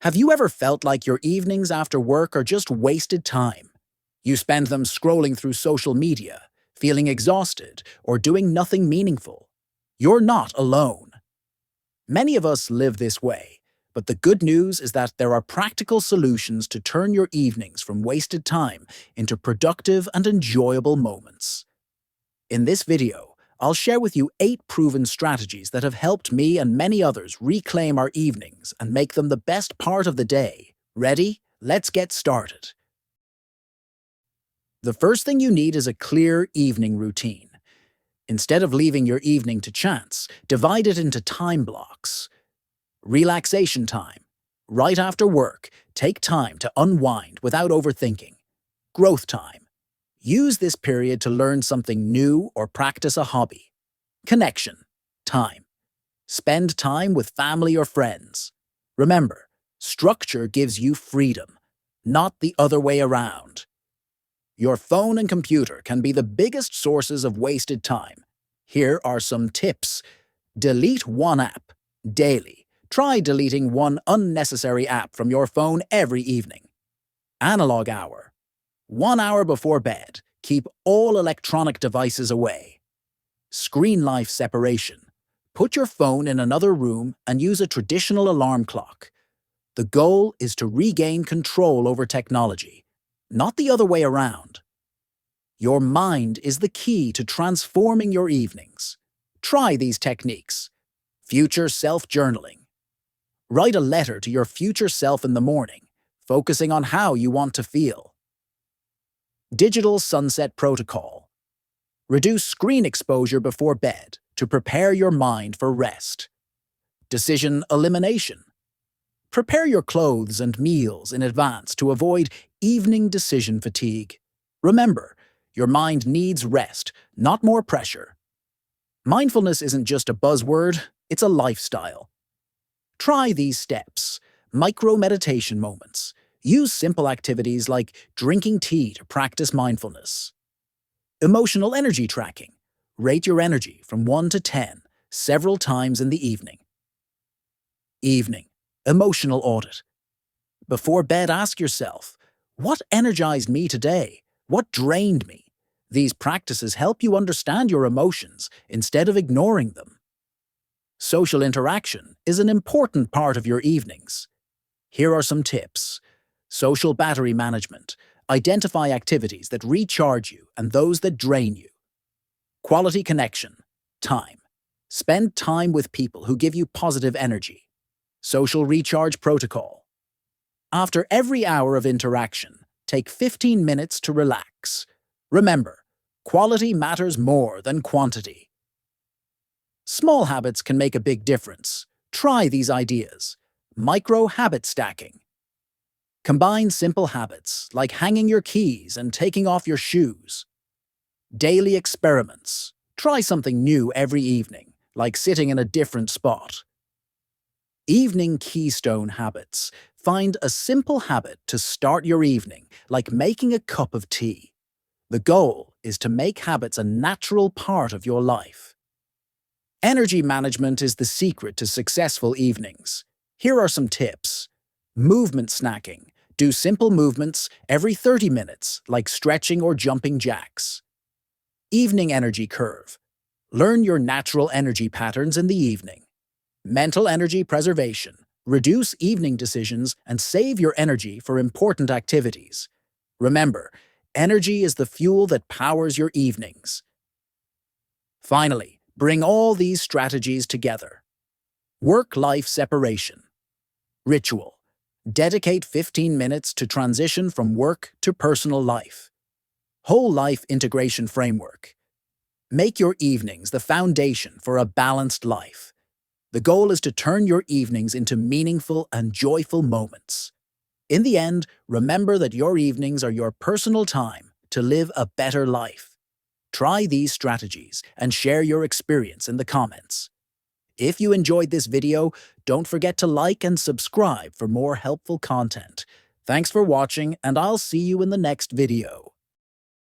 Have you ever felt like your evenings after work are just wasted time? You spend them scrolling through social media, feeling exhausted, or doing nothing meaningful. You're not alone. Many of us live this way, but the good news is that there are practical solutions to turn your evenings from wasted time into productive and enjoyable moments. In this video, I'll share with you 8 proven strategies that have helped me and many others reclaim our evenings and make them the best part of the day. Ready? Let's get started. The first thing you need is a clear evening routine. Instead of leaving your evening to chance, divide it into time blocks. Relaxation time. Right after work, take time to unwind without overthinking. Growth time. Use this period to learn something new or practice a hobby. Connection time. Spend time with family or friends. Remember, structure gives you freedom, not the other way around. Your phone and computer can be the biggest sources of wasted time. Here are some tips. Delete one app daily. Try deleting one unnecessary app from your phone every evening. Analog hour. 1 hour before bed, keep all electronic devices away. Screen life separation. Put your phone in another room and use a traditional alarm clock. The goal is to regain control over technology, not the other way around. Your mind is the key to transforming your evenings. Try these techniques. Future self-journaling. Write a letter to your future self in the morning, focusing on how you want to feel. Digital sunset protocol. Reduce screen exposure before bed to prepare your mind for rest. Decision elimination. Prepare your clothes and meals in advance to avoid evening decision fatigue. Remember, your mind needs rest, not more pressure. Mindfulness isn't just a buzzword, it's a lifestyle. Try these steps. Micro-meditation moments. Use simple activities like drinking tea to practice mindfulness. Emotional energy tracking. Rate your energy from 1 to 10 several times in the evening. Evening. Emotional audit. Before bed, ask yourself, what energized me today? What drained me? These practices help you understand your emotions instead of ignoring them. Social interaction is an important part of your evenings. Here are some tips. Social battery management. Identify activities that recharge you and those that drain you. Quality connection. Time. Spend time with people who give you positive energy. Social recharge protocol. After every hour of interaction, take 15 minutes to relax. Remember, quality matters more than quantity. Small habits can make a big difference. Try these ideas. Micro-habit stacking. Combine simple habits like hanging your keys and taking off your shoes. Daily experiments. Try something new every evening, like sitting in a different spot. Evening keystone habits. Find a simple habit to start your evening, like making a cup of tea. The goal is to make habits a natural part of your life. Energy management is the secret to successful evenings. Here are some tips. Movement snacking. Do simple movements every 30 minutes, like stretching or jumping jacks. Evening energy curve. Learn your natural energy patterns in the evening. Mental energy preservation. Reduce evening decisions and save your energy for important activities. Remember, energy is the fuel that powers your evenings. Finally, bring all these strategies together. Work-life separation. Ritual. Dedicate 15 minutes to transition from work to personal life. Whole life integration framework. Make your evenings the foundation for a balanced life. The goal is to turn your evenings into meaningful and joyful moments. In the end, remember that your evenings are your personal time to live a better life. Try these strategies and share your experience in the comments. If you enjoyed this video, don't forget to like and subscribe for more helpful content. Thanks for watching, and I'll see you in the next video.